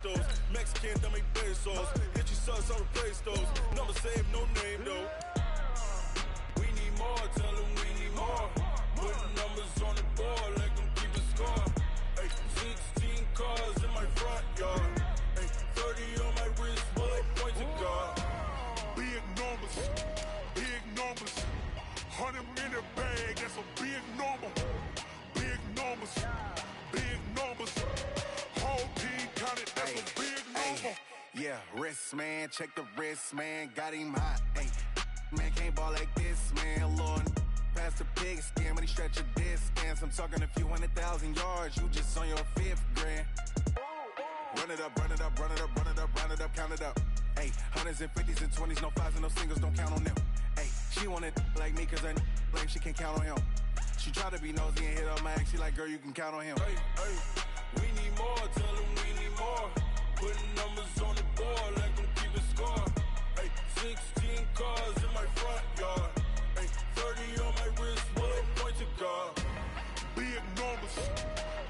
pesos. Mexican, dame pesos. Hit your sons, I'll replace those. Number save, no name though. We need more, tell them we need more. Putting numbers on the board, let them keep a score. Ay, 16 cars in my front yard. Ay, 30 on my wrist, bullet point to God. Big numbers, big numbers. 100 in the bag, that's a big number. Big numbers, big numbers. Whole team counted, that's a big number. Yeah, wrist man, check the wrist man, got him hot. Ay, man can't ball like this, man. Lord, past the pig skin when he stretch a distance. I'm talking a few 100,000 yards, you just on your 5th grand. Run it up, run it up, run it up, run it up, run it up, count it up. Ay, hundreds and 50s and 20s, no 5s and no singles, don't count on them. Ay, she want it like me cause her like she can't count on him. She try to be nosy and hit up my ex, she like, girl, you can count on him. Hey, hey, we need more, tell them we need more. Putting numbers on the board, let them keep a score. Hey, 16 cars in my front yard. Hey, 30 on my wrist, bullet point to God. Big numbers,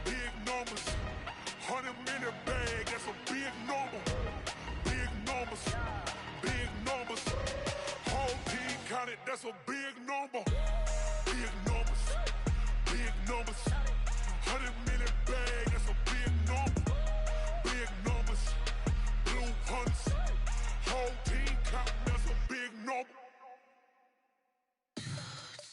big numbers. 100 in the bag, that's a big number. Big numbers, big numbers. Whole team counted, that's a big number. Big numbers, big numbers. 100 in the bag, that's a big number. Big numbers, blue hunts. Whole team counting, that's a big number.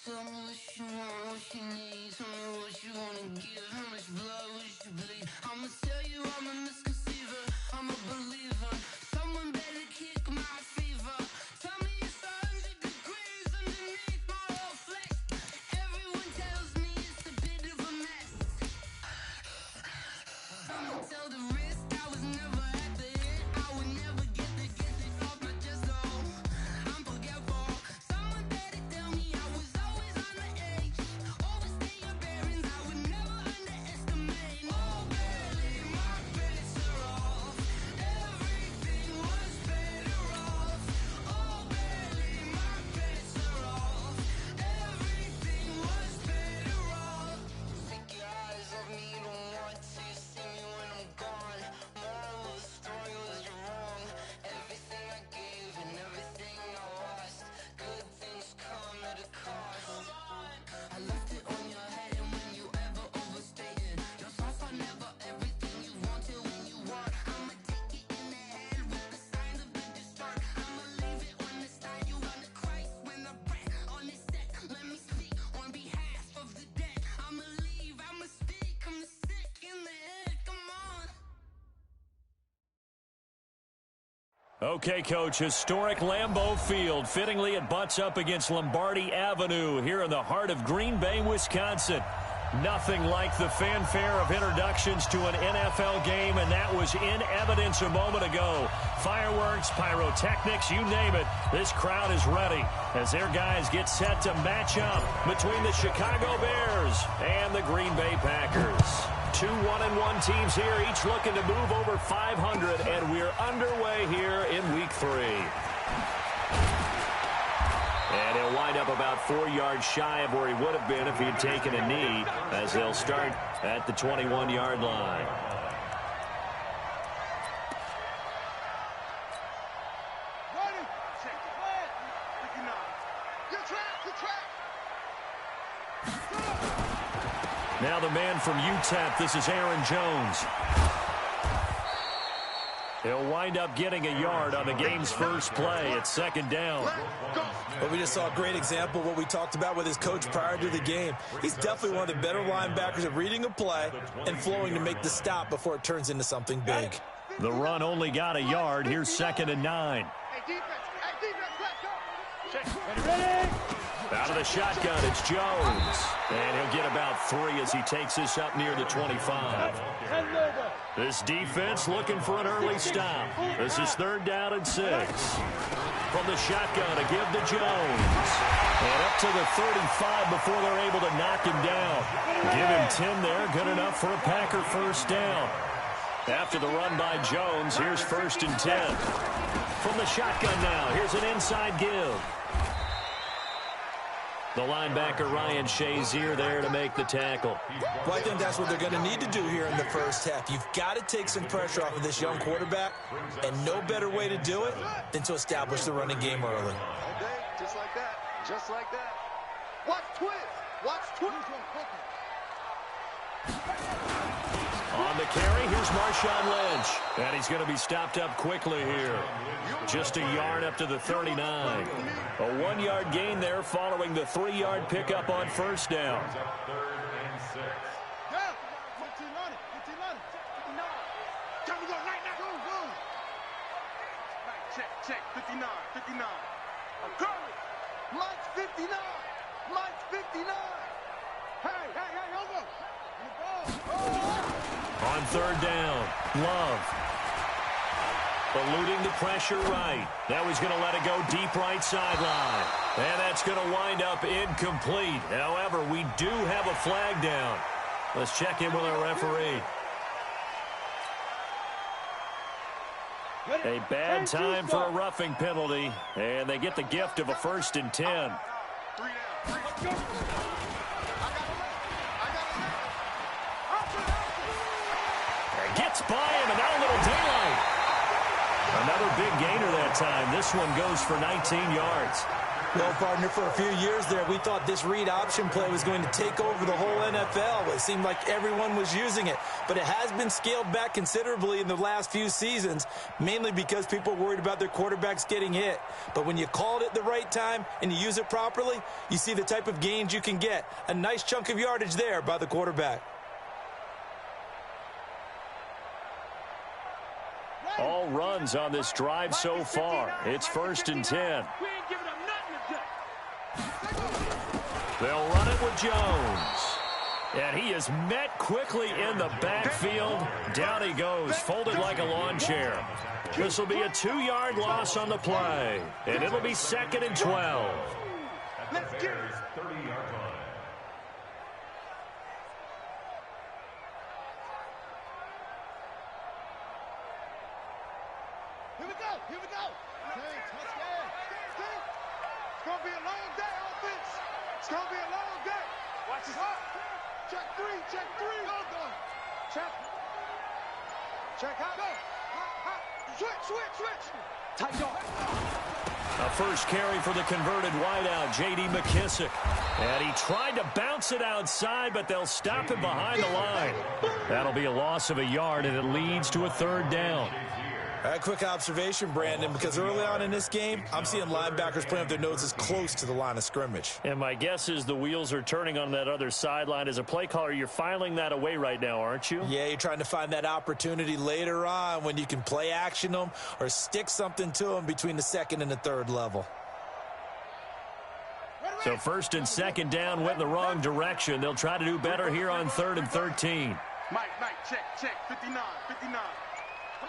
Tell me what you want, what you need. Tell me what you wanna give. How much blood would you bleed? I'ma tell you I'm a misconceiver. I'm a believer. Someone better kick my fever. Tell me it's 100 degrees underneath my whole flesh. Everyone tells me it's a bit of a mess. I'ma tell the risk I was never at the end. I would never get it off my chest though. I'm forgetful. Someone better tell me I was always on the edge. Overstay your bearings, I would never underestimate. Oh, barely, my bets are off. Everything was better off. Oh, barely, my bets are off. Everything was better off. Take your eyes off me, don't want to see me when I'm gone. Moral of the story was you're wrong. Everything I gave and everything I lost. Good things come at a cost. I left it on your head, and when you ever overstay it, your thoughts are never everything you wanted when you want. I'ma take it in the head with the signs of the distort. I'ma leave it on the side. You on the Christ when I pray on this set. Let me speak on behalf of the dead. I'ma leave, I'ma speak. I'm sick in the head. Come on. Okay, Coach, historic Lambeau Field. Fittingly, it butts up against Lombardi Avenue here in the heart of Green Bay, Wisconsin. Nothing like the fanfare of introductions to an NFL game, and that was in evidence a moment ago. Fireworks, pyrotechnics, you name it. This crowd is ready as their guys get set to match up between the Chicago Bears and the Green Bay Packers. Two 1-1 teams here, each looking to move over 500, and we're underway here in Week 3. And he'll wind up about 4 yards shy of where he would have been if he had taken a knee, as they'll start at the 21-yard line. Now the man from UTEP, this is Aaron Jones. He'll wind up getting a yard on the game's first play. It's second down. But we just saw a great example of what we talked about with his coach prior to the game. He's definitely one of the better linebackers at reading a play and flowing to make the stop before it turns into something big. The run only got a yard. Here's 2nd and 9. Out of the shotgun, it's Jones. And he'll get about 3 as he takes this up near the 25. This defense looking for an early stop. This is 3rd down and 6. From the shotgun, a give to Jones. And up to the 35 before they're able to knock him down. Give him 10 there, good enough for a Packer first down. After the run by Jones, here's 1st and 10. From the shotgun now, here's an inside give. The linebacker Ryan Shazier there to make the tackle. Well, I think that's what they're going to need to do here in the first half. You've got to take some pressure off of this young quarterback, and no better way to do it than to establish the running game early. Okay, just like that. Just like that. Watch twist. Watch twist. On the carry, here's Marshawn Lynch. And he's going to be stopped up quickly here. Just a yard up to the 39. A 1-yard gain there following the 3-yard pickup on first down. Check, 59, 59. I'm curling. Mike's 59. Mike's 59. Hey, hold on. On third down, Love. Eluding the pressure right. Now he's going to let it go deep right sideline. And that's going to wind up incomplete. However, we do have a flag down. Let's check in with our referee. A bad time for a roughing penalty. And they get the gift of a 1st and 10. Gets by him, and now a little daylight. Another big gainer that time. This one goes for 19 yards. Well, partner, for a few years there, we thought this read option play was going to take over the whole NFL. It seemed like everyone was using it. But it has been scaled back considerably in the last few seasons, mainly because people are worried about their quarterbacks getting hit. But when you call it at the right time and you use it properly, you see the type of gains you can get. A nice chunk of yardage there by the quarterback. All runs on this drive so far. It's 1st and 10. They'll run it with Jones. And he is met quickly in the backfield. Down he goes, folded like a lawn chair. This will be a 2-yard loss on the play. And it'll be 2nd and 12. Let's get it. Here we go. Okay, touchdown. It's going to be a long day, offense. It's going to be a long day. Watch this. Check three. Go. Check hot. Go. Hot. Switch. Tight off. A first carry for the converted wideout, J.D. McKissick. And he tried to bounce it outside, but they'll stop him behind the line. That'll be a loss of a yard, and it leads to a 3rd down. All right, quick observation, Brandon, because early on in this game, I'm seeing linebackers playing with their noses close to the line of scrimmage. And my guess is the wheels are turning on that other sideline. As a play caller, you're filing that away right now, aren't you? Yeah, you're trying to find that opportunity later on when you can play action them or stick something to them between the 2nd and the 3rd level. So 1st and 2nd down went in the wrong direction. They'll try to do better here on 3rd and 13. Mike, check. 59. Come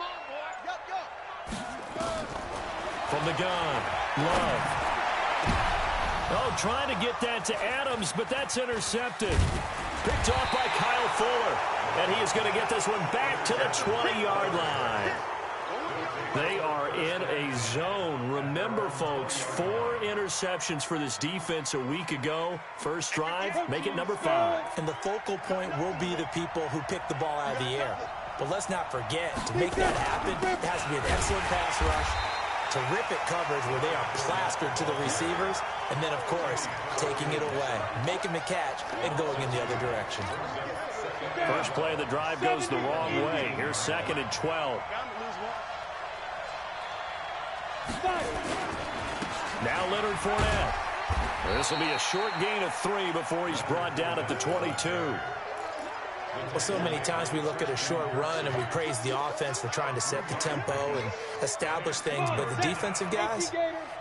on, boy. Yup. From the gun, Love. Oh, trying to get that to Adams, but that's intercepted. Picked off by Kyle Fuller. And he is going to get this one back to the 20-yard line. They are in a zone. Remember, folks, 4 interceptions for this defense a week ago. First drive, make it number 5. And the focal point will be the people who pick the ball out of the air. But let's not forget, to make that happen, it has to be an excellent pass rush, terrific coverage where they are plastered to the receivers, and then, of course, taking it away, making the catch, and going in the other direction. First play of the drive goes the wrong way. Here's 2nd and 12. Now Leonard Fournette. This will be a short gain of 3 before he's brought down at the 22. Well, so many times we look at a short run and we praise the offense for trying to set the tempo and establish things, but the defensive guys,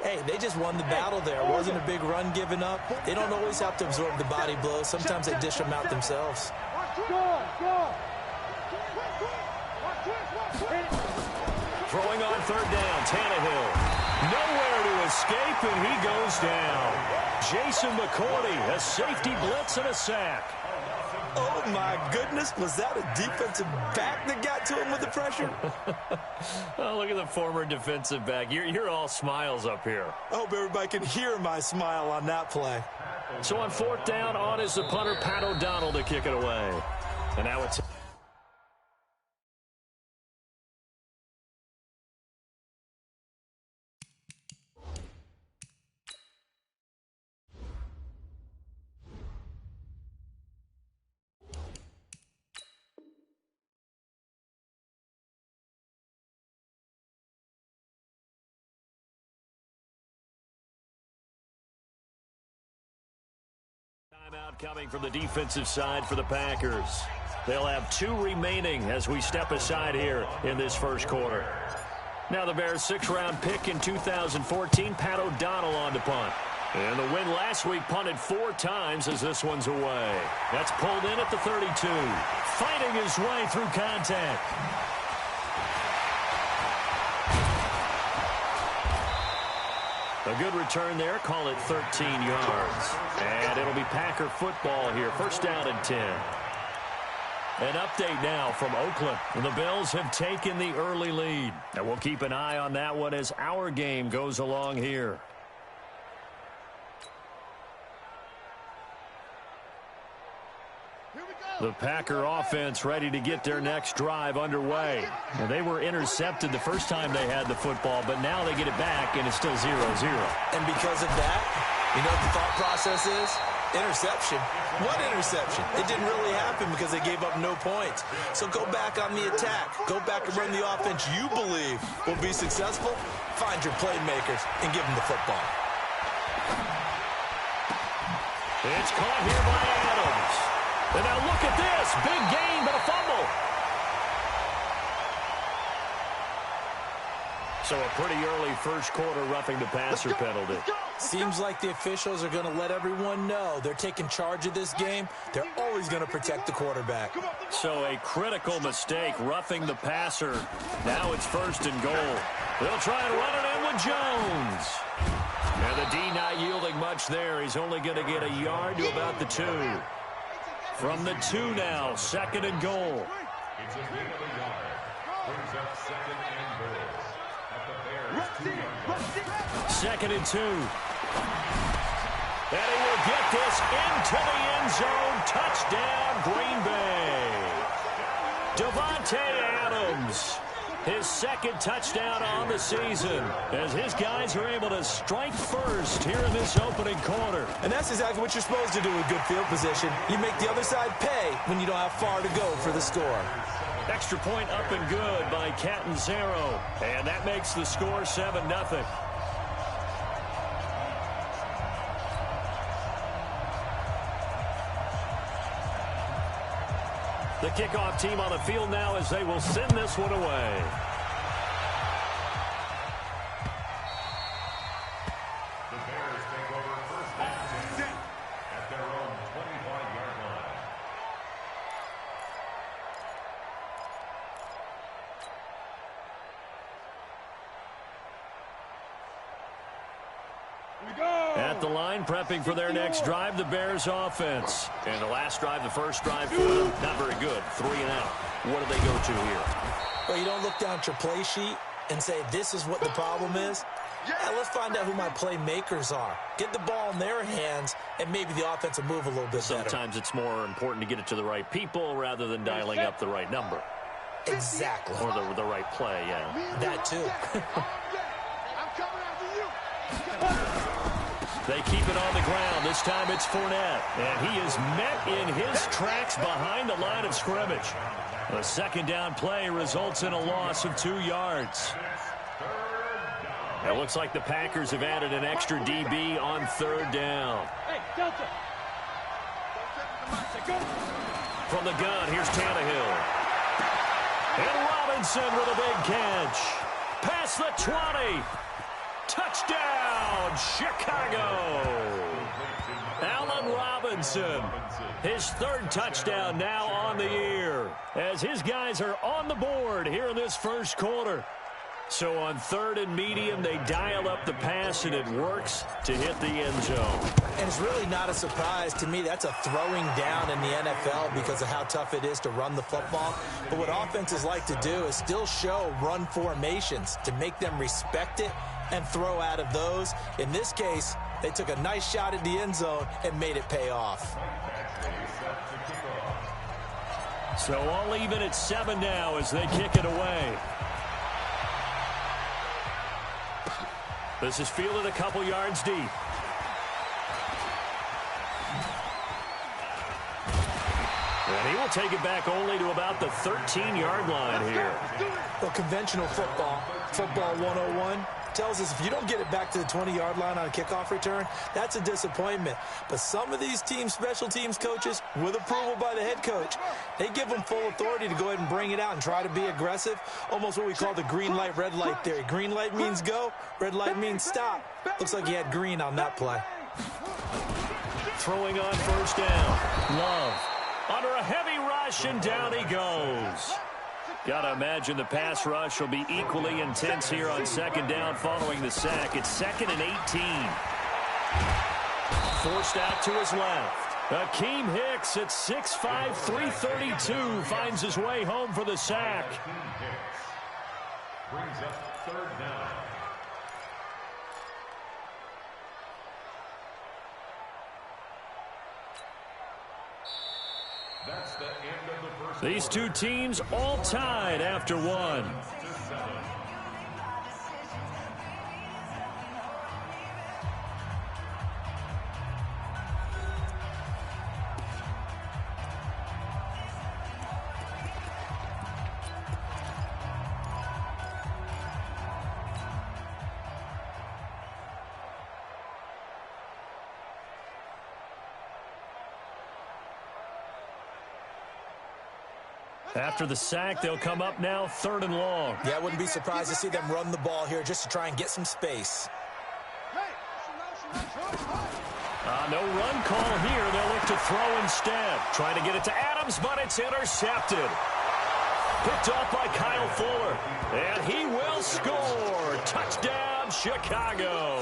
hey, they just won the battle there. It wasn't a big run given up. They don't always have to absorb the body blows. Sometimes they dish them out themselves. Throwing on 3rd down, Tannehill. Nowhere to escape, and he goes down. Jason McCourty, a safety blitz and a sack. Oh, my goodness. Was that a defensive back that got to him with the pressure? Oh, look at the former defensive back. You're all smiles up here. I hope everybody can hear my smile on that play. So on 4th down, on is the punter, Pat O'Donnell, to kick it away. And now it's... Timeout coming from the defensive side for the Packers. They'll have 2 remaining as we step aside here in this first quarter. Now the Bears' 6th-round pick in 2014, Pat O'Donnell on to punt. And the win last week punted 4 times as this one's away. That's pulled in at the 32. Fighting his way through contact. A good return there. Call it 13 yards. And it'll be Packer football here. 1st down and 10. An update now from Oakland. The Bills have taken the early lead. And we'll keep an eye on that one as our game goes along here. The Packer offense ready to get their next drive underway. And they were intercepted the first time they had the football, but now they get it back, and it's still 0-0. And because of that, you know what the thought process is? Interception. What interception? It didn't really happen because they gave up no points. So go back on the attack. Go back and run the offense you believe will be successful. Find your playmakers and give them the football. It's caught here by Adams. And now look at this. Big gain, but a fumble. So a pretty early first quarter roughing the passer penalty. Seems like the officials are going to let everyone know they're taking charge of this game. They're always going to protect the quarterback. So a critical mistake roughing the passer. Now it's 1st and goal. They'll try and run it in with Jones. And the D not yielding much there. He's only going to get a yard to about the 2. From the 2 now, 2nd and goal. It's a gain of a yard. Brings up 2nd and goal. At the Bears' 2-yard line. 2nd and 2. And he will get this into the end zone. Touchdown, Green Bay. Davante Adams. His 2nd touchdown on the season as his guys are able to strike first here in this opening quarter. And that's exactly what you're supposed to do with good field position. You make the other side pay when you don't have far to go for the score. Extra point up and good by Catanzaro. And that makes the score 7-0. The kickoff team on the field now as they will send this one away. The Bears take over 1st and 10 at their own 25-yard line. At the line, prepping for their next drive, the Bears offense. And the last drive, the first drive for them, not very good. 3 and out. What do they go to here? Well, you don't look down at your play sheet and say, this is what the problem is. Yeah, let's find out who my playmakers are. Get the ball in their hands, and maybe the offense will move a little bit better. Sometimes it's more important to get it to the right people rather than dialing up the right number. Exactly. Or the right play, yeah. That too. I'm coming after you. They keep it on the ground. This time it's Fournette. And he is met in his tracks behind the line of scrimmage. A 2nd down play results in a loss of 2 yards. It looks like the Packers have added an extra DB on 3rd down. From the gun, here's Tannehill. And Robinson with a big catch. Past the 20. Touchdown, Chicago. Allen Robinson, his 3rd touchdown now on the year as his guys are on the board here in this first quarter. So on 3rd and medium, they dial up the pass, and it works to hit the end zone. And it's really not a surprise to me. That's a throwing down in the NFL because of how tough it is to run the football. But what offenses like to do is still show run formations to make them respect it and throw out of those. In this case, they took a nice shot at the end zone and made it pay off. So all even at 7 now as they kick it away. This is fielded a couple yards deep. And he will take it back only to about the 13-yard line here. Well, conventional football 101, tells us if you don't get it back to the 20-yard line on a kickoff return, that's a disappointment. But some of these special teams coaches, with approval by the head coach, they give them full authority to go ahead and bring it out and try to be aggressive, almost what we call the green light, red light theory. Green light means go, red light means stop. Looks like he had green on that play. Throwing on first down. Love under a heavy rush, and down he goes. Gotta imagine the pass rush will be equally intense here on second down following the sack. It's 2nd and 18. Forced out to his left. Akeem Hicks at 6'5", 332 finds his way home for the sack. Brings up 3rd down. That's the end of the first. These two teams all tied after one. After the sack, they'll come up now 3rd and long. Yeah, I wouldn't be surprised to see them run the ball here just to try and get some space. No run call here. They'll look to throw instead. Trying to get it to Adams, but it's intercepted. Picked off by Kyle Fuller. And he will score. Touchdown, Chicago.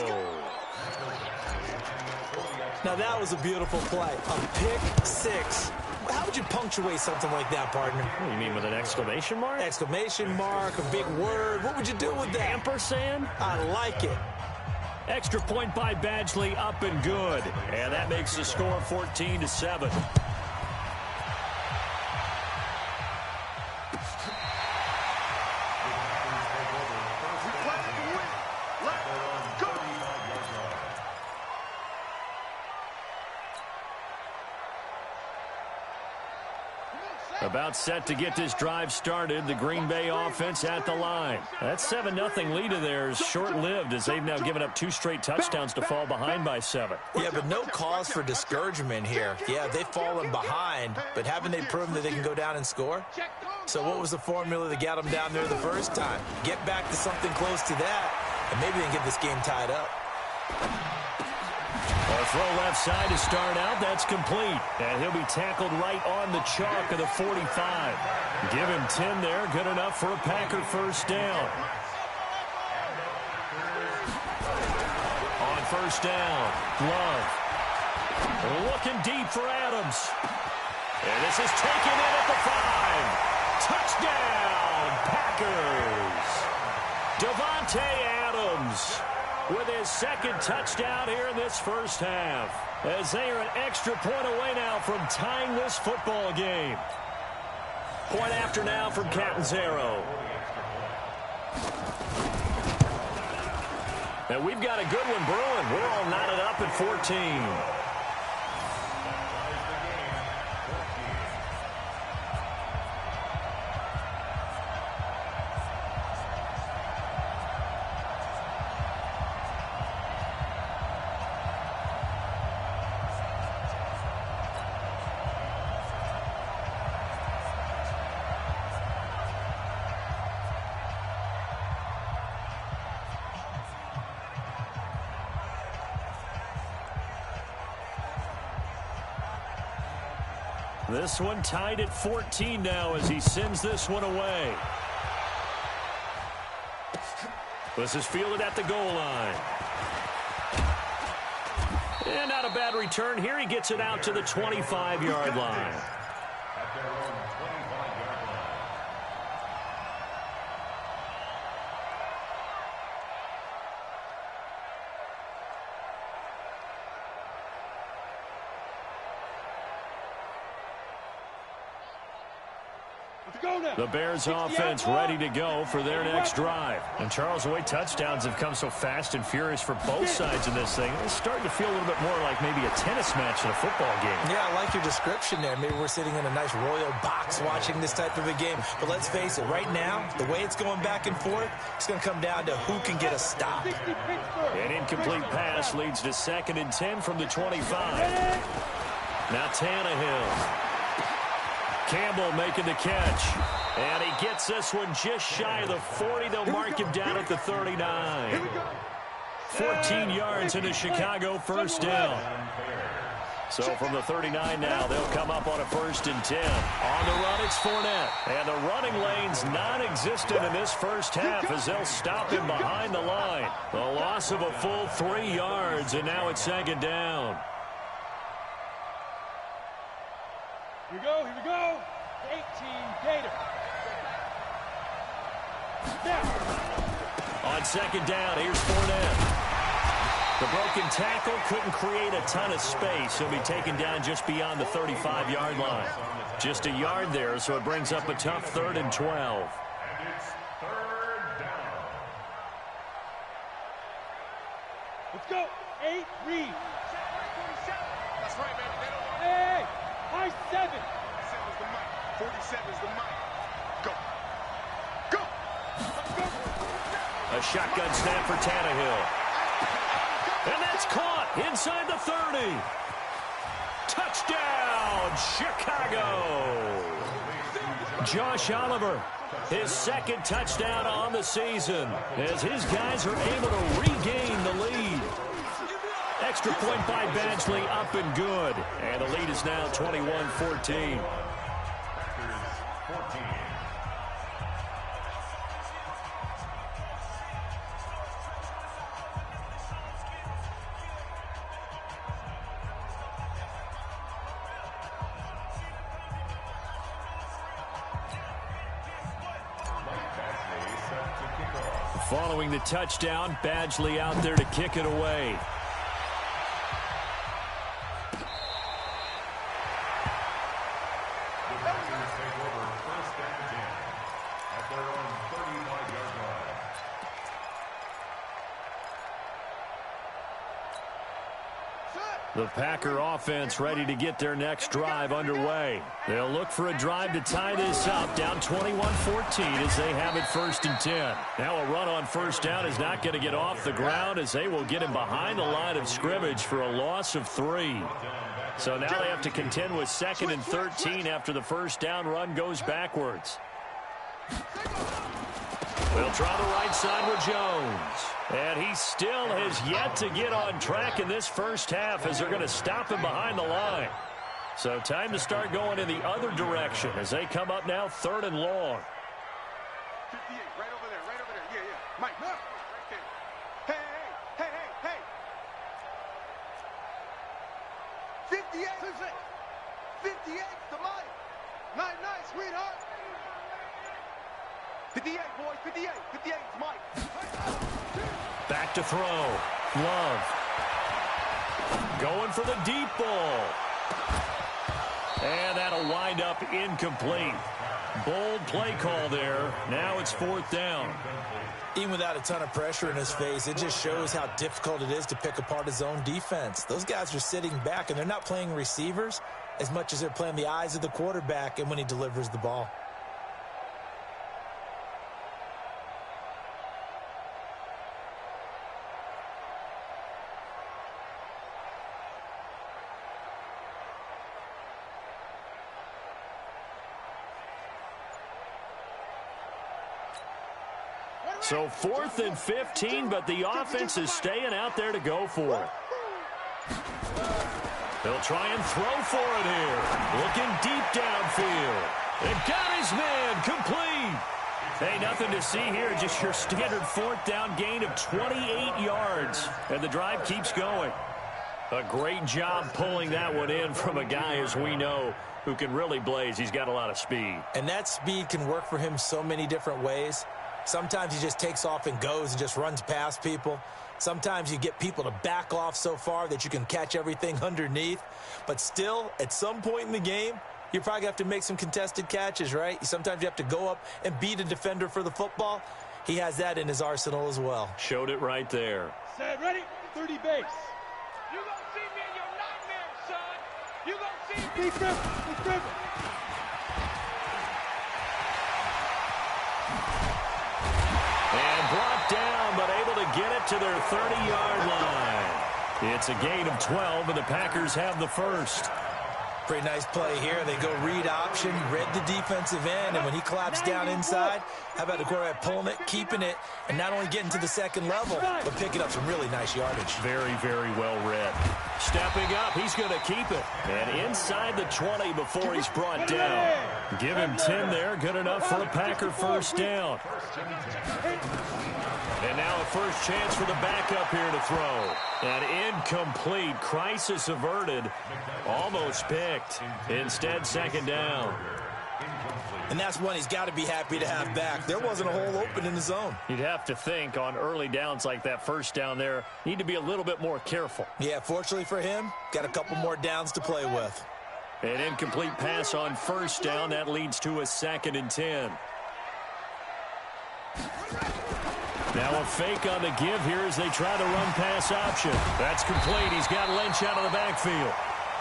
Now, that was a beautiful play. A pick six. How would you punctuate something like that, partner? What do you mean, with an exclamation mark? Exclamation mark, a big word. What would you do with that? Ampersand? I like it. Extra point by Badgley, up and good. And that makes the score 14-7. About set to get this drive started. The Green Bay offense at the line. That 7-0 lead of theirs short-lived as they've now given up 2 straight touchdowns to fall behind by 7. Yeah, but no cause for discouragement here. Yeah, they've fallen behind, but haven't they proven that they can go down and score? So what was the formula that got them down there the first time? Get back to something close to that, and maybe they can get this game tied up. A throw left side to start out. That's complete. And he'll be tackled right on the chalk of the 45. Give him 10 there. Good enough for a Packer first down. On first down, Love. Looking deep for Adams. And this is taken in at the 5. Touchdown, Packers. Davante Adams with his 2nd touchdown here in this first half, as they are an extra point away now from tying this football game. Point after now from Catanzaro. And we've got a good one brewing. We're all knotted up at 14. This one tied at 14 now as he sends this one away. This is fielded at the goal line. And not a bad return here. He gets it out to the 25-yard line. At their own 25-yard line. The Bears offense ready to go for their next drive. And Charles, the way touchdowns have come so fast and furious for both sides in this thing, it's starting to feel a little bit more like maybe a tennis match in a football game. Yeah, I like your description there. Maybe we're sitting in a nice royal box watching this type of a game. But let's face it, right now, the way it's going back and forth, it's going to come down to who can get a stop. An incomplete pass leads to 2nd and 10 from the 25. Now Tannehill. Campbell making the catch. And he gets this one just shy of the 40. They'll mark him down at the 39. 14 yards into Chicago, first down. So from the 39 now, they'll come up on a 1st and 10. On the run, it's Fournette. And the running lane's non-existent in this first half as they'll stop him behind the line. The loss of a full 3 yards, and now it's 2nd down. Here we go. 18 Gator. On 2nd down, here's Fournette. The broken tackle couldn't create a ton of space. He'll be taken down just beyond the 35-yard line. Just a yard there, so it brings up a tough 3rd and 12. And it's 3rd down. Let's go. 8 read. That's right, baby. Hey, high 7. 7's the mic. 47's the mic. Go. Go. Let's go. A shotgun snap for Tannehill. And that's caught inside the 30. Touchdown, Chicago. Josh Oliver, his 2nd touchdown on the season as his guys are able to regain the lead. Extra point by Badgley, up and good. And the lead is now 21-14. Following the touchdown, Badgley out there to kick it away. The Packers take over 1st and 10 at their own 35-yard line. The Packer offense ready to get their next drive underway. They'll look for a drive to tie this up, down 21-14 as they have it 1st and 10. Now a run on 1st down is not going to get off the ground as they will get him behind the line of scrimmage for a loss of 3. So now they have to contend with 2nd and 13 after the 1st down run goes backwards. They'll try the right side with Jones. And he still has yet to get on track in this first half as they're going to stop him behind the line. So time to start going in the other direction as they come up now 3rd and long. 58, right over there. Yeah. Mike, right there. Hey. 58. 58 to Mike. Night, sweetheart. 58, boys, 58. 58 to Mike. Back to throw. Love. Going for the deep ball. And that'll wind up incomplete. Bold play call there. Now it's 4th down. Even without a ton of pressure in his face, it just shows how difficult it is to pick apart his own defense. Those guys are sitting back, and they're not playing receivers as much as they're playing the eyes of the quarterback and when he delivers the ball. So 4th and 15, but the offense is staying out there to go for it. They'll try and throw for it here. Looking deep downfield. And got his man complete. Hey, nothing to see here. Just your standard 4th down gain of 28 yards. And the drive keeps going. A great job pulling that one in from a guy, as we know, who can really blaze. He's got a lot of speed. And that speed can work for him so many different ways. Sometimes he just takes off and goes and just runs past people. Sometimes you get people to back off so far that you can catch everything underneath. But still, at some point in the game, You probably have to make some contested catches, right? Sometimes you have to go up and beat a defender for the football. He has that in his arsenal as well. Showed it right there. Set, ready? 30 base. You gonna see me in your nightmares, son. You gonna see me. Defense. And brought down, but able to get it to their 30-yard line. It's a gain of 12, and the Packers have the first. Pretty nice play here. They go read option, read the defensive end, and when he claps down inside, how about the quarterback pulling it, keeping it, and not only getting to the second level, but picking up some really nice yardage. Very, very well read. Stepping up, he's going to keep it. And inside the 20 before he's brought down. Give him 10 there, good enough for a Packer first down. And now a first chance for the backup here to throw. An incomplete, crisis averted, almost picked. Instead, second down. And that's one he's got to be happy to have back. There wasn't a hole open in the zone. You'd have to think on early downs like that first down there, need to be a little bit more careful. Yeah, fortunately for him, got a couple more downs to play with. An incomplete pass on first down. That leads to a 2nd and 10. Now a fake on the give here as they try the run-pass option. That's complete. He's got Lynch out of the backfield.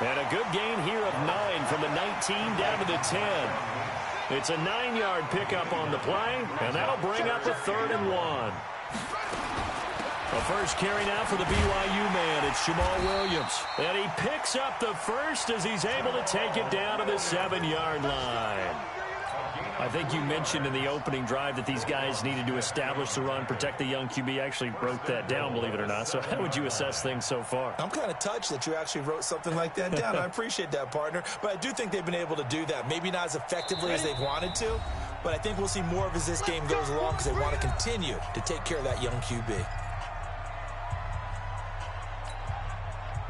And a good gain here of 9 from the 19 down to the 10. It's a 9-yard pickup on the play, and that'll bring up a 3rd and 1. The first carry now for the BYU man. It's Jamal Williams. And he picks up the first as he's able to take it down to the 7-yard line. I think you mentioned in the opening drive that these guys needed to establish the run, protect the young QB. I actually wrote that down, believe it or not. So how would you assess things so far? I'm kind of touched that you actually wrote something like that down. I appreciate that, partner. But I do think they've been able to do that. Maybe not as effectively as they've wanted to, but I think we'll see more of as this game goes along because they want to continue to take care of that young QB.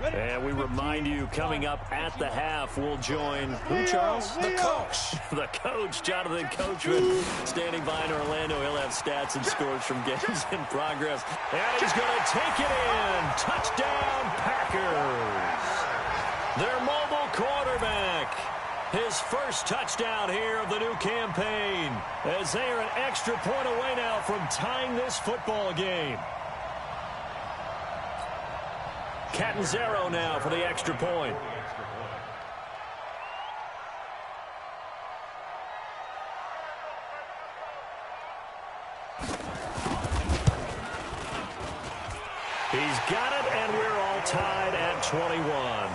And we remind you, coming up at the half, we'll join who, Charles? The coach. The coach, Jonathan Coachman, standing by in Orlando. He'll have stats and scores from games in progress. And he's going to take it in. Touchdown, Packers. Their mobile quarterback. His first touchdown here of the new campaign, as they are an extra point away now from tying this football game. Catanzaro now for the extra point. He's got it, and we're all tied at 21.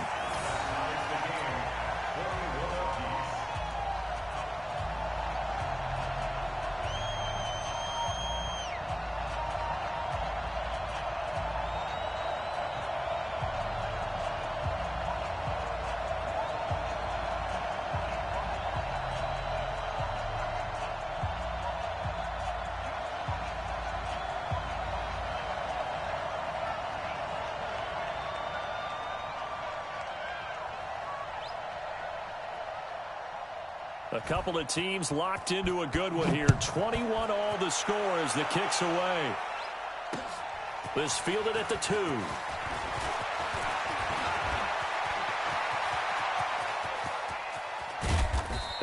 A couple of teams locked into a good one here. 21 all the score as the kick's away. This fielded at the 2.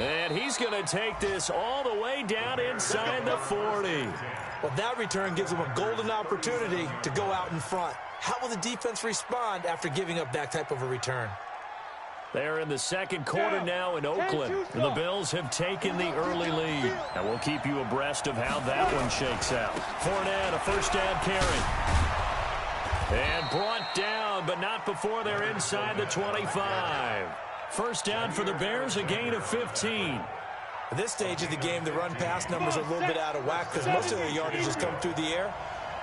And he's going to take this all the way down inside the 40. Well, that return gives them a golden opportunity to go out in front. How will the defense respond after giving up that type of a return? They're in the second quarter now in Oakland. And the Bills have taken the early lead. And we'll keep you abreast of how that one shakes out. Fournette, a first down carry. And brought down, but not before they're inside the 25. First down for the Bears, a gain of 15. At this stage of the game, the run-pass numbers are a little bit out of whack because most of their yardage has come through the air.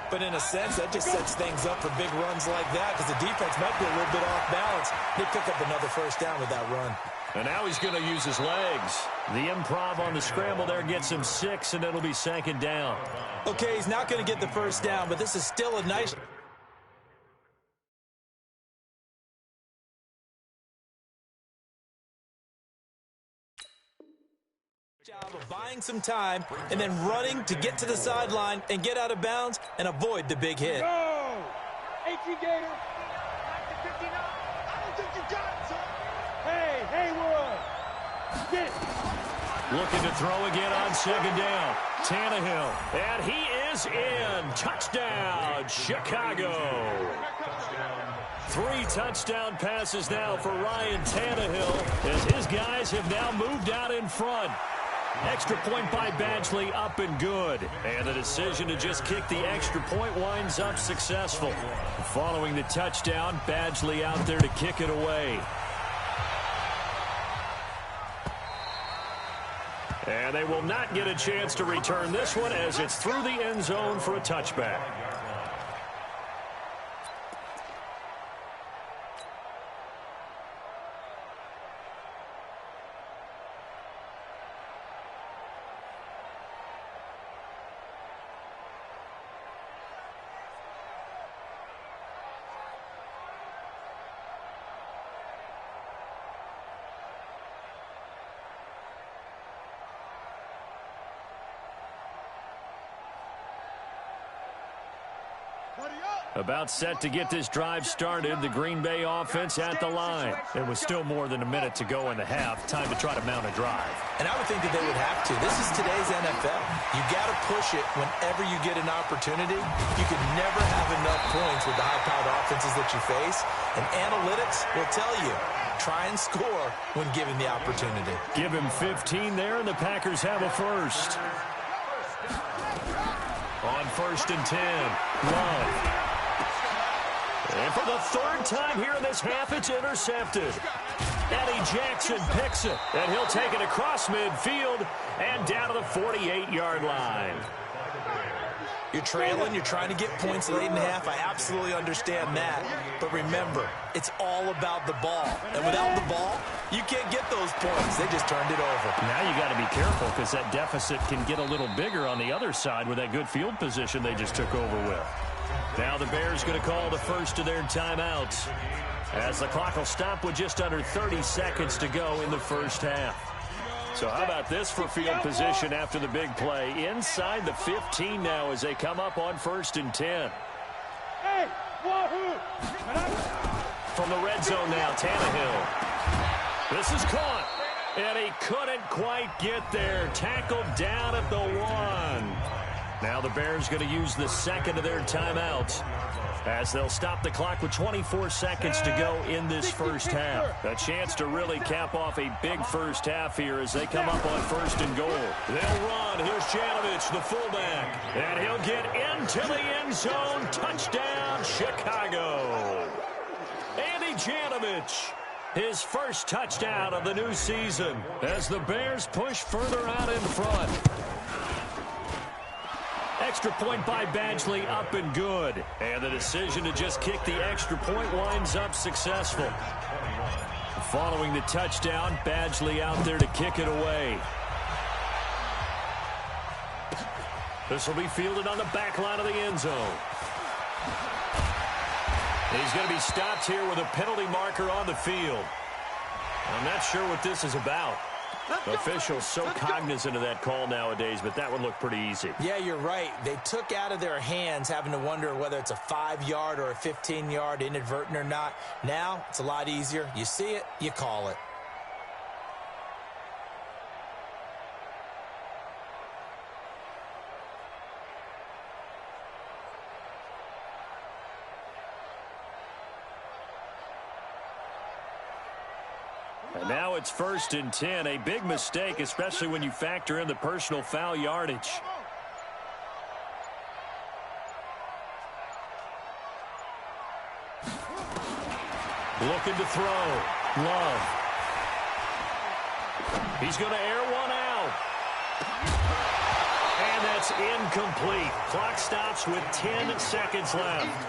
But in a sense, that just sets things up for big runs like that because the defense might be a little bit off balance. They pick up another first down with that run. And now he's going to use his legs. The improv on the scramble there gets him 6, and it'll be second down. Okay, he's not going to get the first down, but this is still a nice job of buying some time and then running to get to the sideline and get out of bounds and avoid the big hit. Go! 18 Gator. 59. I don't think you got it, son. Hey, Haywood. Looking to throw again on second down. Tannehill, and he is in. Touchdown, Chicago. 3 touchdown passes now for Ryan Tannehill as his guys have now moved out in front. Extra point by Badgley, up and good. And the decision to just kick the extra point winds up successful. Following the touchdown, Badgley out there to kick it away. And they will not get a chance to return this one as it's through the end zone for a touchback. About set to get this drive started, the Green Bay offense at the line. There was still more than a minute to go in the half. Time to try to mount a drive. And I would think that they would have to. This is today's NFL. You got to push it whenever you get an opportunity. You can never have enough points with the high-powered offenses that you face. And analytics will tell you, try and score when given the opportunity. Give him 15 there, and the Packers have a first. On 1st and 10, Love. And for the 3rd time here in this half, it's intercepted. Eddie Jackson picks it, and he'll take it across midfield and down to the 48-yard line. You're trailing, you're trying to get points late in the half. I absolutely understand that. But remember, it's all about the ball. And without the ball, you can't get those points. They just turned it over. Now you got to be careful because that deficit can get a little bigger on the other side with that good field position they just took over with. Now the Bears going to call the first of their timeouts as the clock will stop with just under 30 seconds to go in the first half. So how about this for field position after the big play? Inside the 15 now as they come up on 1st and 10. From the red zone now, Tannehill. This is caught, and he couldn't quite get there. Tackled down at the 1. Now the Bears going to use the second of their timeouts as they'll stop the clock with 24 seconds to go in this first half. A chance to really cap off a big first half here as they come up on 1st and goal. They'll run. Here's Janovich, the fullback, and he'll get into the end zone. Touchdown, Chicago. Andy Janovich, his first touchdown of the new season as the Bears push further out in front. Extra point by Badgley, up and good. And the decision to just kick the extra point winds up successful. Following the touchdown, Badgley out there to kick it away. This will be fielded on the back line of the end zone. He's going to be stopped here with a penalty marker on the field. I'm not sure what this is about. Officials so cognizant of that call nowadays, but that would look pretty easy. Yeah, you're right. They took out of their hands having to wonder whether it's a 5-yard or a 15-yard inadvertent or not. Now, it's a lot easier. You see it, you call it. And now it's 1st and 10. A big mistake, especially when you factor in the personal foul yardage. Looking to throw. Love. He's going to air one out. And that's incomplete. Clock stops with 10 seconds left.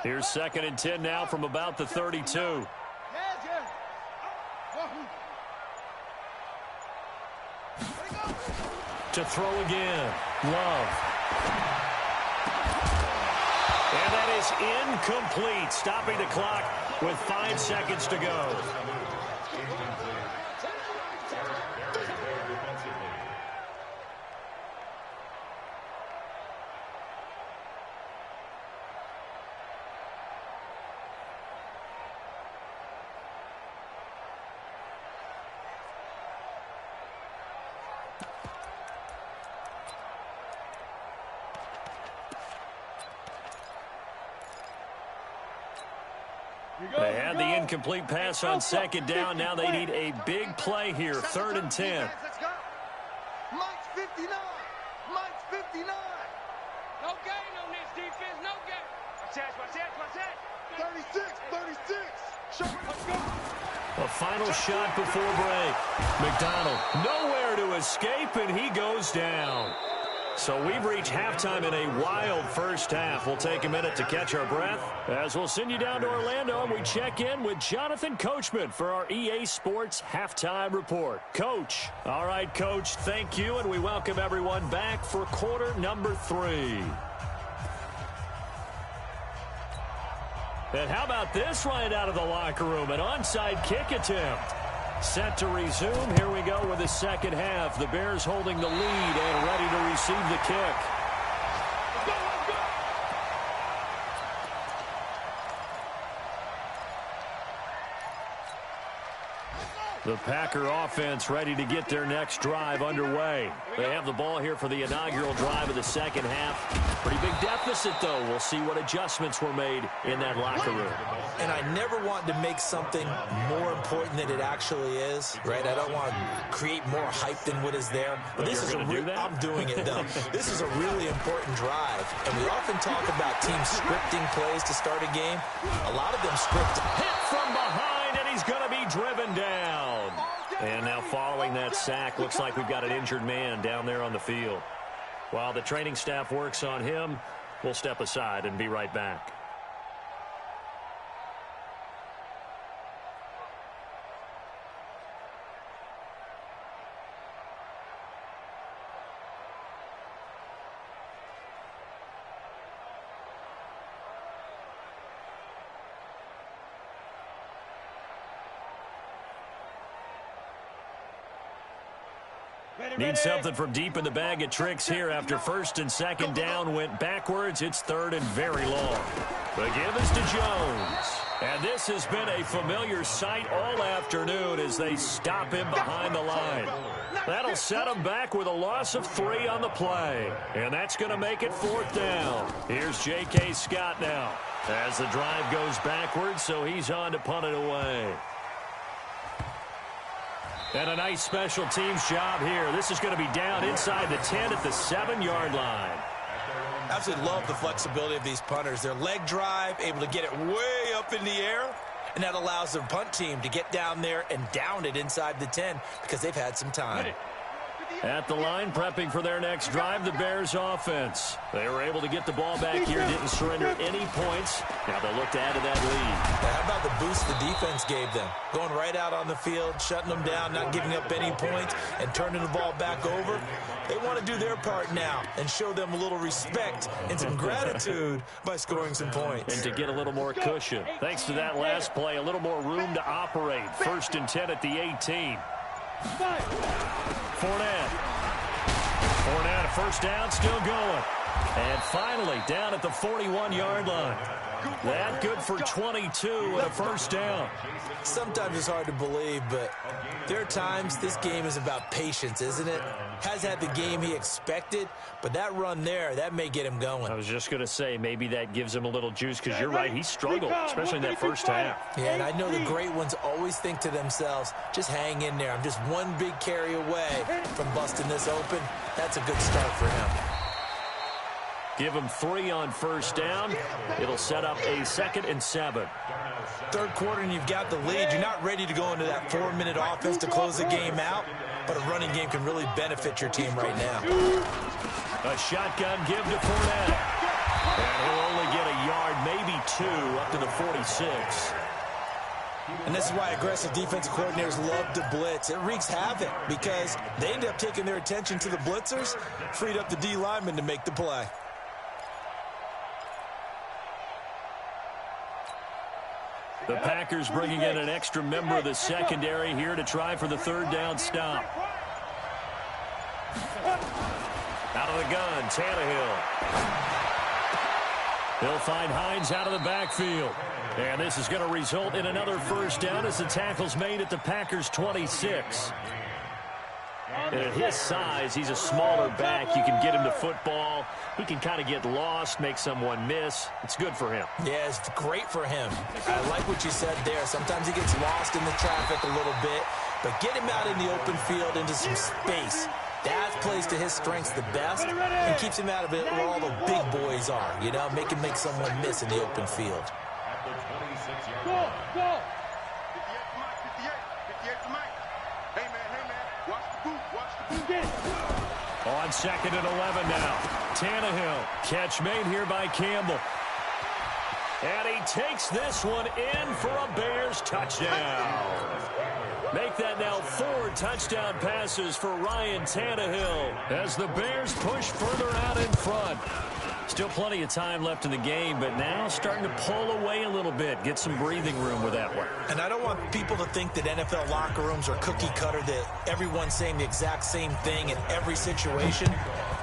Here's 2nd and 10 now from about the 32. To throw again. Love. And that is incomplete, stopping the clock with 5 seconds to go. They had the incomplete pass on second down. Now they need a big play here. 3rd and 10. Let's go. Mike's 59. Mike's 59. No gain on this defense. No gain. Watch that. 36. 36. Let's go. A final shot before break. McDonald nowhere to escape, and he goes down. So we've reached halftime in a wild first half. We'll take a minute to catch our breath as we'll send you down to Orlando and we check in with Jonathan Coachman for our EA Sports Halftime Report. Coach. All right, Coach, thank you, and we welcome everyone back for quarter number 3. And how about this right out of the locker room? An onside kick attempt. Set to resume. Here we go with the second half. The Bears holding the lead and ready to receive the kick. The Packer offense ready to get their next drive underway. They have the ball here for the inaugural drive of the second half. Pretty big deficit, though. We'll see what adjustments were made in that locker room. And I never want to make something more important than it actually is, right? I don't want to create more hype than what is there. But this is I'm doing it, though. This is a really important drive. And we often talk about teams scripting plays to start a game. A lot of them script. Hit from behind, and he's going to be driven down. And now following that sack, looks like we've got an injured man down there on the field. While the training staff works on him, we'll step aside and be right back. Need something from deep in the bag of tricks here after 1st and 2nd down went backwards. It's 3rd and very long. The give is to Jones. And this has been a familiar sight all afternoon as they stop him behind the line. That'll set him back with a loss of 3 on the play. And that's going to make it 4th down. Here's J.K. Scott now as the drive goes backwards, so he's on to punt it away. And a nice special teams job here. This is going to be down inside the 10 at the 7-yard line. Absolutely love the flexibility of these punters. Their leg drive, able to get it way up in the air, and that allows their punt team to get down there and down it inside the 10 because they've had some time. At the line, prepping for their next drive, the Bears offense. They were able to get the ball back here, didn't surrender any points. Now they'll look to add to that lead. How about the boost the defense gave them? Going right out on the field, shutting them down, not giving up any points, and turning the ball back over. They want to do their part now and show them a little respect and some gratitude by scoring some points. And to get a little more cushion. Thanks to that last play, a little more room to operate. 1st and 10 at the 18. Fournette, a 1st down, still going. And finally, down at the 41-yard line. That good for 22 and a 1st down. Sometimes it's hard to believe, but there are times this game is about patience, isn't it? Has had the game he expected, but that run there, that may get him going. I was just going to say, maybe that gives him a little juice, because you're right, he struggled, especially in that 1st half. Yeah, and I know the great ones always think to themselves, just hang in there. I'm just one big carry away from busting this open. That's a good start for him. Give him 3 on 1st down. It'll set up a 2nd and 7. 3rd quarter and you've got the lead. You're not ready to go into that 4-minute offense to close the game out, but a running game can really benefit your team right now. A shotgun give to Fournette. And he'll only get a yard, maybe 2, up to the 46. And this is why aggressive defensive coordinators love to blitz. It wreaks havoc because they end up taking their attention to the blitzers, freed up the D lineman to make the play. The Packers bringing in an extra member of the secondary here to try for the third down stop. Out of the gun, Tannehill. He'll find Hines out of the backfield. And this is going to result in another first down as the tackle's made at the Packers' 26. And at his size, he's a smaller back. You can get him to football. He can kind of get lost, make someone miss. It's good for him. Yeah, it's great for him. I like what you said there. Sometimes he gets lost in the traffic a little bit, but get him out in the open field into some space. That plays to his strengths the best and keeps him out of it where all the big boys are, you know, make him make someone miss in the open field. Go, go. 58 to Mike. Hey, man, watch the boot, On 2nd and 11 now. Tannehill, catch made here by Campbell. And he takes this one in for a Bears touchdown. Make that now 4 touchdown passes for Ryan Tannehill as the Bears push further out in front. Still plenty of time left in the game, but now starting to pull away a little bit, get some breathing room with that one. And I don't want people to think that NFL locker rooms are cookie cutter, that everyone's saying the exact same thing in every situation.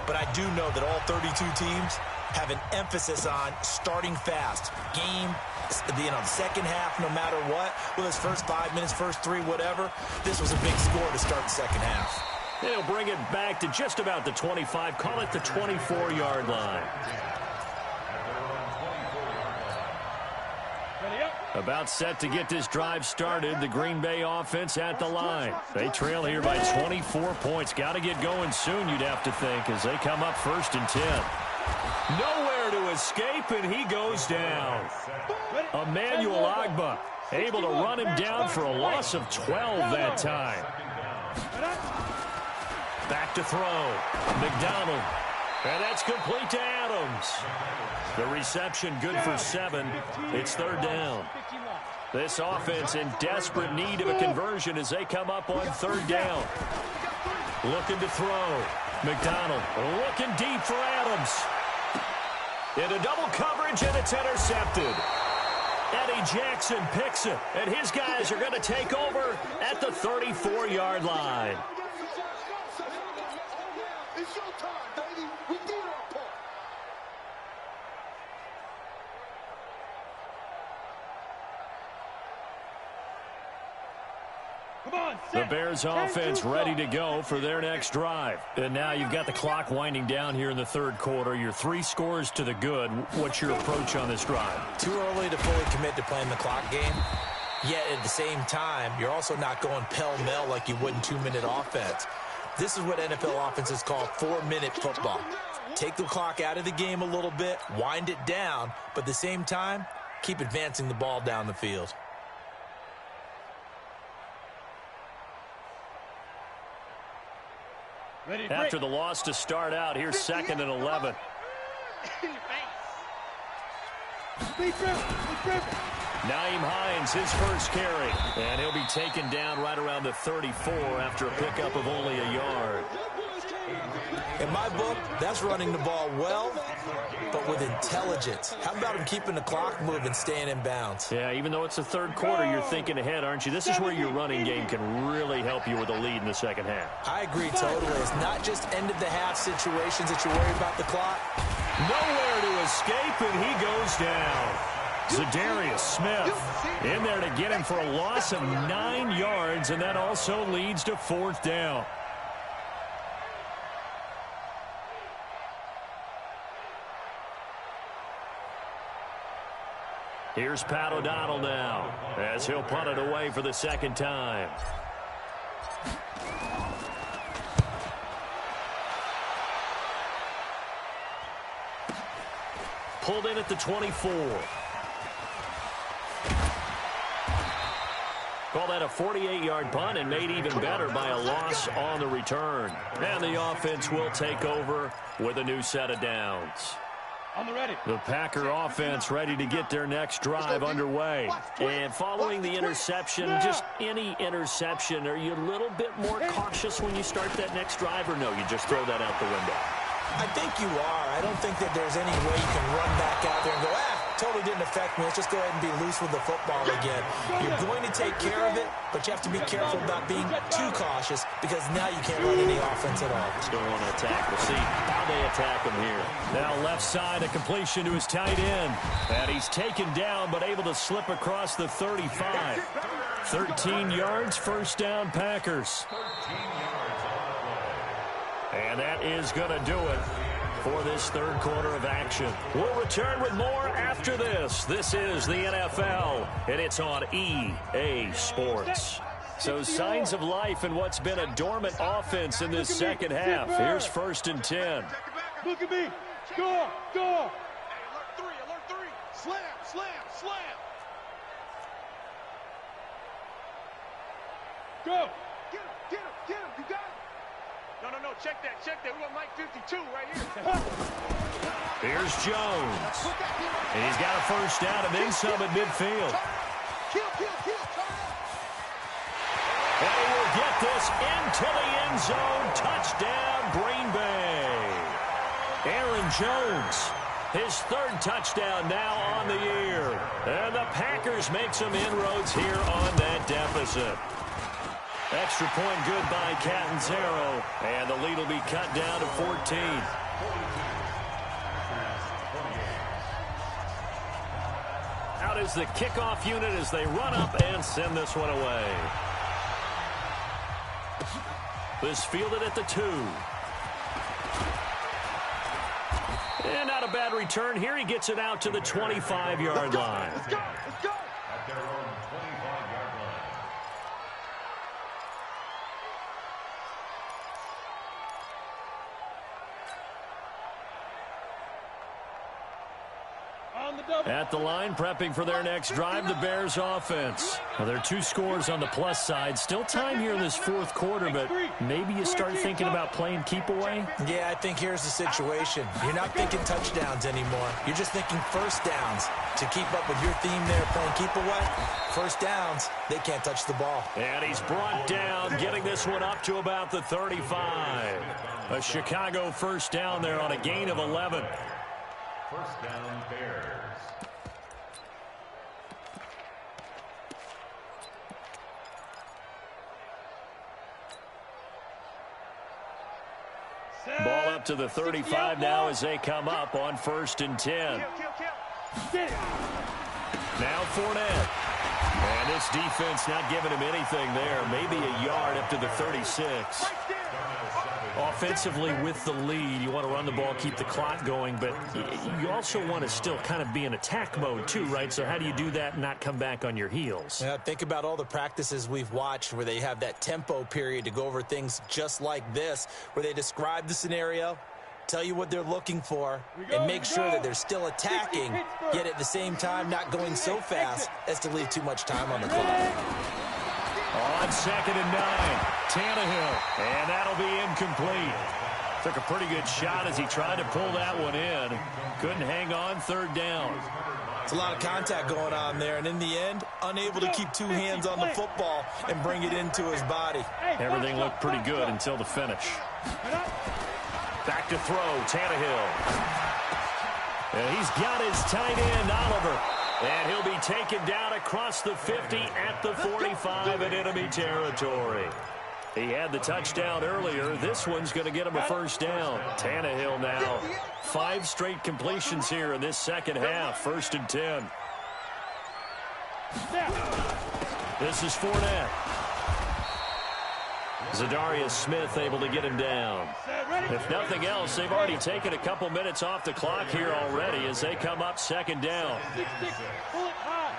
But I do know that all 32 teams have an emphasis on starting fast. Game, the second half, no matter what, whether it's first 5 minutes, first 3, whatever, this was a big score to start the second half. They'll bring it back to just about the 25, call it the 24-yard line. About set to get this drive started, the Green Bay offense at the line. They trail here by 24 points. Got to get going soon, you'd have to think, as they come up 1st and 10. Nowhere to escape, and he goes down. Emmanuel Ogbah able to run him down for a loss of 12 that time. Back to throw. McDonald. And that's complete to Adams. The reception good for 7. It's 3rd down. This offense in desperate need of a conversion as they come up on 3rd down. Looking to throw. McDonald looking deep for Adams. Into double coverage, and it's intercepted. Eddie Jackson picks it, and his guys are going to take over at the 34-yard line. It's your time, baby. We did our part. The Bears offense ready to go for their next drive. And now you've got the clock winding down here in the 3rd quarter. You're 3 scores to the good. What's your approach on this drive? Too early to fully commit to playing the clock game. Yet at the same time, you're also not going pell-mell like you would in 2-minute offense. This is what NFL offenses call 4-minute football. Take the clock out of the game a little bit, wind it down, but at the same time, keep advancing the ball down the field. After the loss to start out, here's 2nd and 11. Nyheim Hines, his first carry. And he'll be taken down right around the 34 after a pickup of only a yard. In my book, that's running the ball well, but with intelligence. How about him keeping the clock moving, staying in bounds? Yeah, even though it's the 3rd quarter, you're thinking ahead, aren't you? This is where your running game can really help you with a lead in the 2nd half. I agree totally. It's not just end-of-the-half situations that you worry about the clock. Nowhere to escape, and he goes down. Zadarius Smith in there to get him for a loss of 9 yards, and that also leads to 4th down. Here's Pat O'Donnell now as he'll punt it away for the 2nd time. Pulled in at the 24. Call that a 48-yard punt and made even better by a loss on the return. And the offense will take over with a new set of downs. The Packer offense ready to get their next drive underway. And following the interception, just any interception, are you a little bit more cautious when you start that next drive, or no, you just throw that out the window? I think you are. I don't think that there's any way you can run back out there and go, totally didn't affect me. Let's just go ahead and be loose with the football again. You're going to take care of it, but you have to be careful about being too cautious because now you can't run any offense at all. Still want to attack. We'll see how they attack him here. Now left side, a completion to his tight end. And he's taken down, but able to slip across the 35. 13 yards, first down, Packers. And that is going to do it for this third quarter of action. We'll return with more after this. This is the NFL, and it's on EA Sports. So signs of life in what's been a dormant offense in this second half. Here's 1st and 10. Look at me. Score. Hey, alert three. Slam. Go. Get him. You got him. No. Check that. We want Mike 52 right here. Here's Jones. And he's got a first down and then some at midfield. Kill. And he will get this into the end zone. Touchdown, Green Bay. Aaron Jones, his third touchdown now on the year. And the Packers make some inroads here on that deficit. Extra point good by Catanzaro, and the lead will be cut down to 14. Out is the kickoff unit as they run up and send this one away. This fielded at the 2. And not a bad return here. He gets it out to the 25-yard line. Let's go. At their own 25-yard line. At the line, prepping for their next drive, the Bears offense. Well, there are 2 scores on the plus side. Still time here in this fourth quarter, but maybe you start thinking about playing keep away? Yeah, I think here's the situation. You're not thinking touchdowns anymore. You're just thinking first downs. To keep up with your theme there, playing keep away, first downs, they can't touch the ball. And he's brought down, getting this one up to about the 35. A Chicago first down there on a gain of 11. First down, Bears. Ball up to the 35 now as they come up on 1st and 10. Now Fournette. And this defense not giving him anything there. Maybe a yard up to the 36. Offensively with the lead, you want to run the ball, keep the clock going, but you also want to still kind of be in attack mode too, right? So how do you do that and not come back on your heels? Yeah, think about all the practices we've watched where they have that tempo period to go over things just like this, where they describe the scenario, tell you what they're looking for, and make sure that they're still attacking, yet at the same time not going so fast as to leave too much time on the clock. On 2nd and 9, Tannehill, and that'll be incomplete. Took a pretty good shot as he tried to pull that one in. Couldn't hang on, 3rd down. It's a lot of contact going on there, and in the end, unable to keep 2 hands on the football and bring it into his body. Everything looked pretty good until the finish. Back to throw, Tannehill. And he's got his tight end, Oliver. And he'll be taken down across the 50 at the 45 in enemy territory. He had the touchdown earlier. This one's going to get him a first down. Tannehill now. 5 straight completions here in this second half. 1st and 10. This is Fournette. Zadarius Smith able to get him down. If nothing else, they've already taken a couple minutes off the clock here already as they come up 2nd down. Pull it high.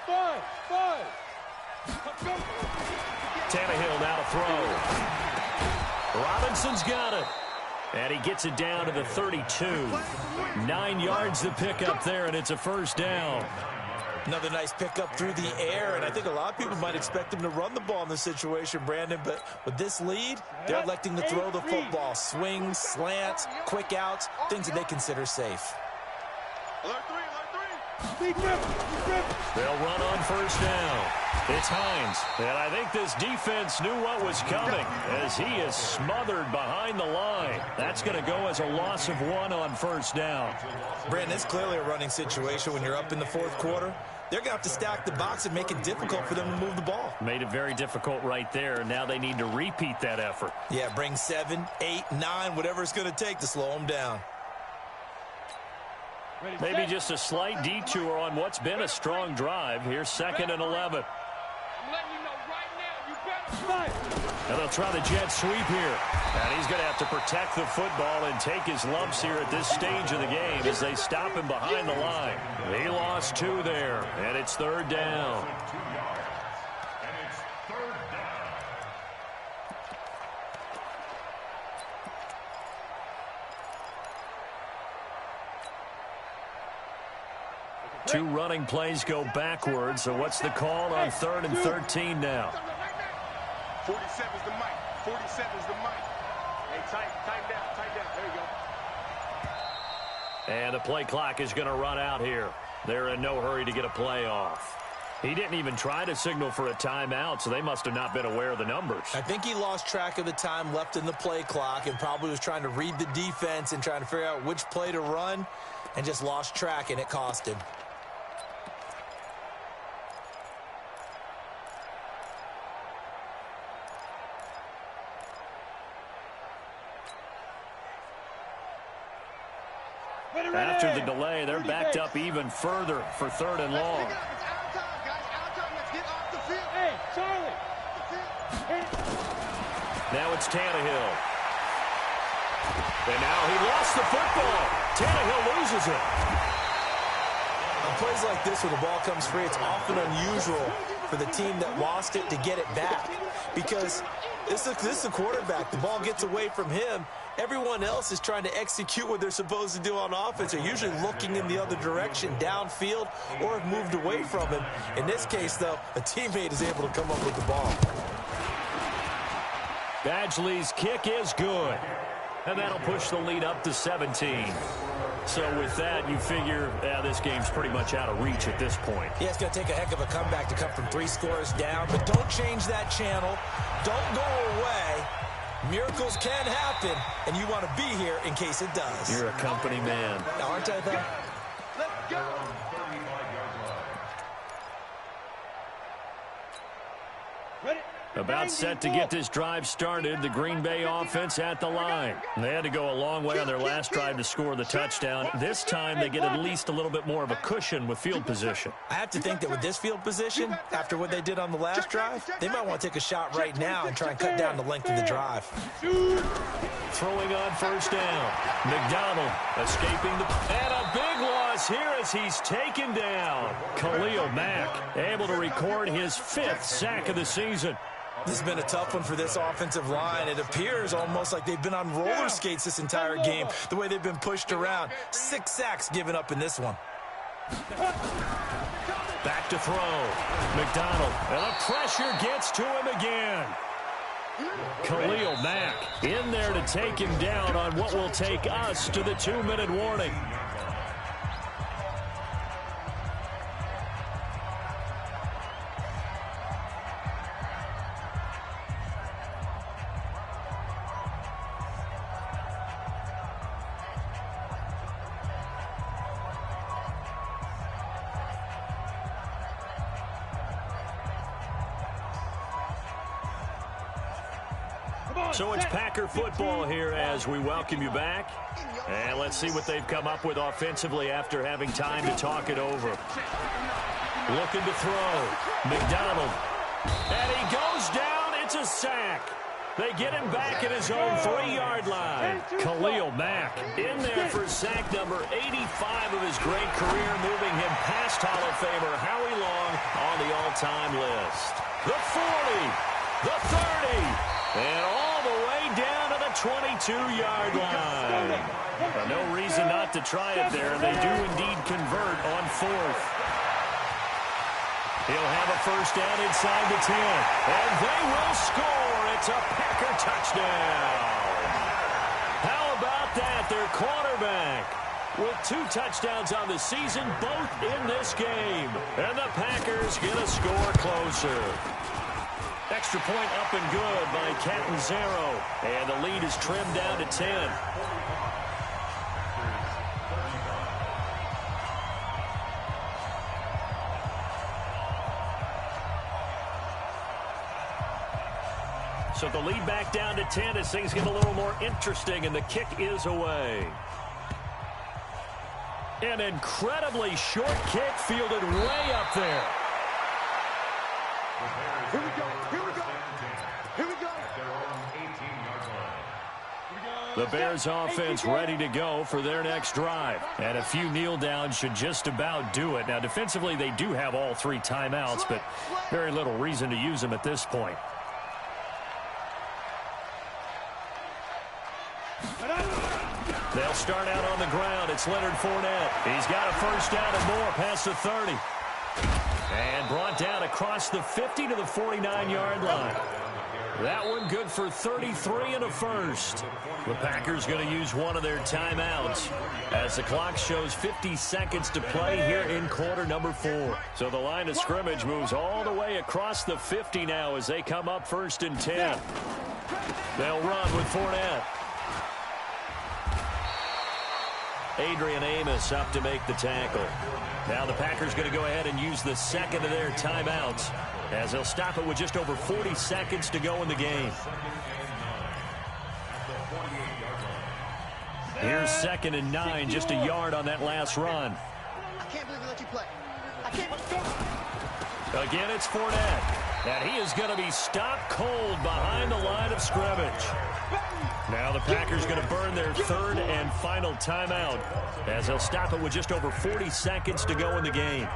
5. Tannehill now to throw. Robinson's got it. And he gets it down to the 32. 9 yards to pick up there, and it's a first down. Another nice pickup through the air, and I think a lot of people might expect him to run the ball in this situation, Brandon, but with this lead, they're electing to throw the football. Swings, slants, quick outs, things that they consider safe. They'll run on first down. It's Hines, and I think this defense knew what was coming as he is smothered behind the line. That's going to go as a loss of 1 on first down. Brandon, it's clearly a running situation when you're up in the fourth quarter. They're going to have to stack the box and make it difficult for them to move the ball. Made it very difficult right there. Now they need to repeat that effort. Yeah, bring 7, 8, 9, whatever it's going to take to slow them down. Maybe just a slight detour on what's been a strong drive. Here's 2nd and 11. I'm letting you know right now, you better. And they'll try the jet sweep here. And he's going to have to protect the football and take his lumps here at this stage of the game as they stop him behind the line. He lost 2 there, and it's 3rd down. And it's 3rd down. Two running plays go backwards, so what's the call on 3rd and 13 now? 47's the mic. 47's the mic. Hey, tighten down. There you go. And the play clock is going to run out here. They're in no hurry to get a play off. He didn't even try to signal for a timeout, so they must have not been aware of the numbers. I think he lost track of the time left in the play clock and probably was trying to read the defense and trying to figure out which play to run and just lost track, and it cost him. After the delay, they're backed up even further for 3rd and long. Hey, Charlie. Now it's Tannehill. And now he lost the football. Tannehill loses it. On plays like this where the ball comes free, it's often unusual for the team that lost it to get it back because this is the quarterback. The ball gets away from him. Everyone else is trying to execute what they're supposed to do on offense. They're usually looking in the other direction, downfield, or have moved away from him. In this case, though, a teammate is able to come up with the ball. Badgley's kick is good. And that'll push the lead up to 17. So with that, you figure this game's pretty much out of reach at this point. Yeah, it's going to take a heck of a comeback to come from 3 scores down. But don't change that channel. Don't go away. Miracles can happen, and you want to be here in case it does. You're a company man. Aren't I, though? Let's go. 35-yard line. Ready? About set to get this drive started, the Green Bay offense at the line. They had to go a long way on their last drive to score the touchdown. This time they get at least a little bit more of a cushion with field position. I have to think that with this field position, after what they did on the last drive, they might want to take a shot right now and try and cut down the length of the drive. Throwing on first down. McDonald escaping the... And a big loss here as he's taken down. Khalil Mack able to record his 5th sack of the season. This has been a tough one for this offensive line. It appears almost like they've been on roller skates this entire game, the way they've been pushed around. 6 sacks given up in this one. Back to throw. McDonald. And the pressure gets to him again. Khalil Mack in there to take him down on what will take us to the 2-minute warning. So it's Packer football here as we welcome you back. And let's see what they've come up with offensively after having time to talk it over. Looking to throw. McDonald. And he goes down. It's a sack. They get him back at his own 3-yard line. Khalil Mack in there for sack number 85 of his great career, moving him past Hall of Famer Howie Long on the all-time list. The 40, the 30, and all the way down to the 22-yard line. No reason not to try it there. They do indeed convert on 4th. He'll have a first down inside the 10. And they will score. It's a Packer touchdown. How about that? Their quarterback with 2 touchdowns on the season, both in this game. And the Packers get a score closer. Extra point up and good by Catanzaro. And the lead is trimmed down to 10. So the lead back down to 10 as things get a little more interesting, and the kick is away. An incredibly short kick fielded way up there. Here we go. Here we go. Here we go. The Bears offense ready to go for their next drive. And a few kneel downs should just about do it. Now, defensively, they do have all 3 timeouts, but very little reason to use them at this point. They'll start out on the ground. It's Leonard Fournette. He's got a first down and more past the 30. And brought down across the 50 to the 49-yard line. That one good for 33 and a first. The Packers going to use one of their timeouts as the clock shows 50 seconds to play here in quarter number 4. So the line of scrimmage moves all the way across the 50 now as they come up 1st and 10. They'll run with Fournette. Adrian Amos up to make the tackle. Now the Packers going to go ahead and use the second of their timeouts as they'll stop it with just over 40 seconds to go in the game. Here's 2nd and 9, just a yard on that last run. I can't believe we let you play. I can't. Again, it's Fournette. And he is going to be stopped cold behind the line of scrimmage. Now the Packers going to burn their 3rd and final timeout as they'll stop it with just over 40 seconds to go in the game.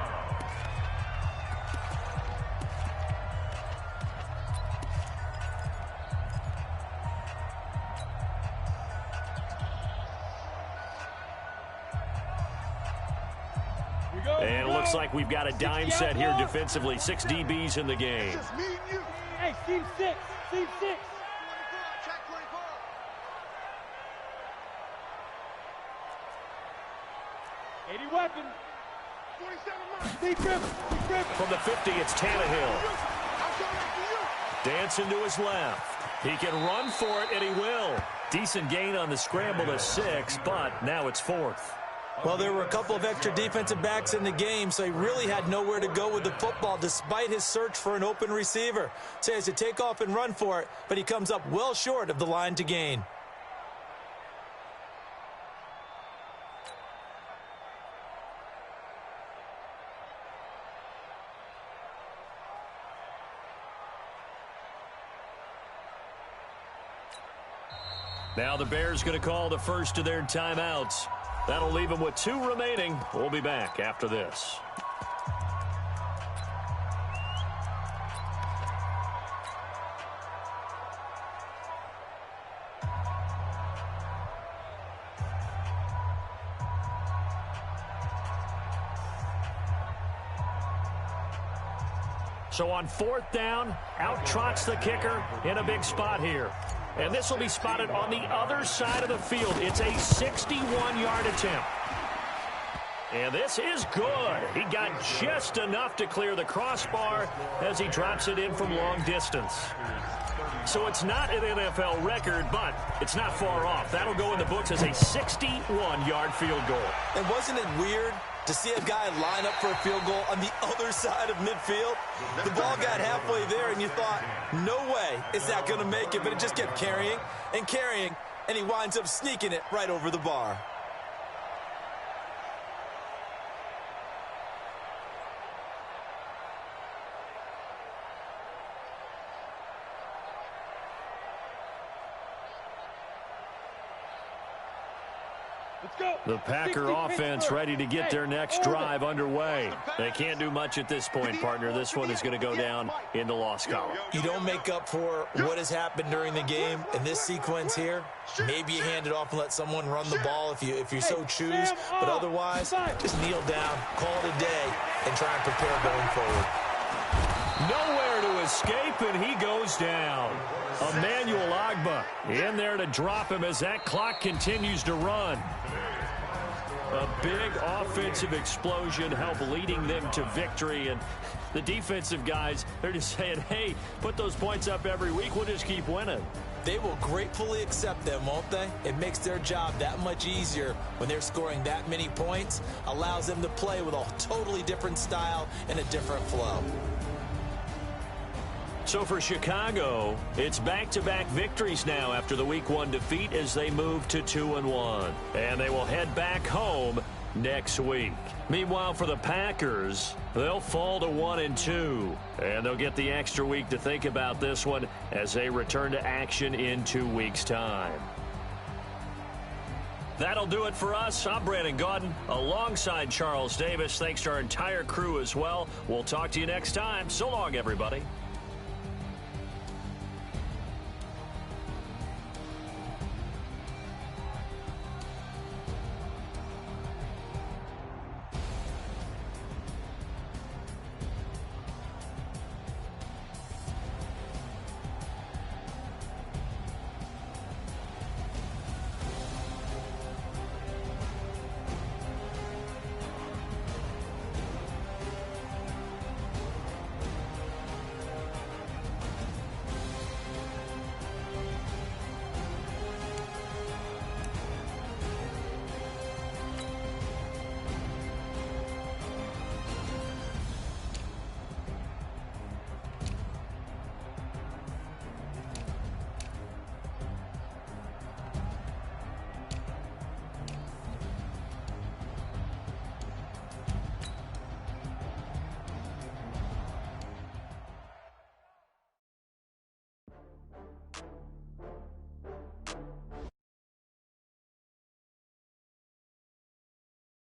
And it looks like we've got a dime set here defensively. 6 DBs in the game. Hey, team 6. Team 6. Check 24. 80 weapon. 47 miles. Deep grip. From the 50, it's Tannehill. I'll go after you. Dancing to his left. He can run for it, and he will. Decent gain on the scramble to 6, but now it's 4th. Well, there were a couple of extra defensive backs in the game, so he really had nowhere to go with the football despite his search for an open receiver. So he has to take off and run for it, but he comes up well short of the line to gain. Now the Bears going to call the first of their timeouts. That'll leave them with 2 remaining. We'll be back after this. So on 4th down, out trots the kicker in a big spot here. And this will be spotted on the other side of the field. It's a 61-yard attempt. And this is good. He got just enough to clear the crossbar as he drops it in from long distance. So it's not an NFL record, but it's not far off. That'll go in the books as a 61-yard field goal. And wasn't it weird to see a guy line up for a field goal on the other side of midfield? The ball got halfway there, and you thought, no way is that going to make it. But it just kept carrying, and he winds up sneaking it right over the bar. The Packer offense ready to get their next drive underway. They can't do much at this point, partner. This one is going to go down in the loss column. You don't make up for what has happened during the game in this sequence here. Maybe you hand it off and let someone run the ball if you so choose. But otherwise, just kneel down, call it a day, and try and prepare going forward. Nowhere to escape, and he goes down. Emmanuel Agba in there to drop him as that clock continues to run. A big offensive explosion helped leading them to victory, and the defensive guys, they're just saying, hey, put those points up every week, we'll just keep winning. They will gratefully accept them, won't they? It makes their job that much easier when they're scoring that many points, allows them to play with a totally different style and a different flow. So for Chicago, it's back-to-back victories now after the Week 1 defeat as they move to 2-1. And they will head back home next week. Meanwhile, for the Packers, they'll fall to 1-2. And they'll get the extra week to think about this one as they return to action in 2 weeks' time. That'll do it for us. I'm Brandon Gaudin alongside Charles Davis. Thanks to our entire crew as well. We'll talk to you next time. So long, everybody.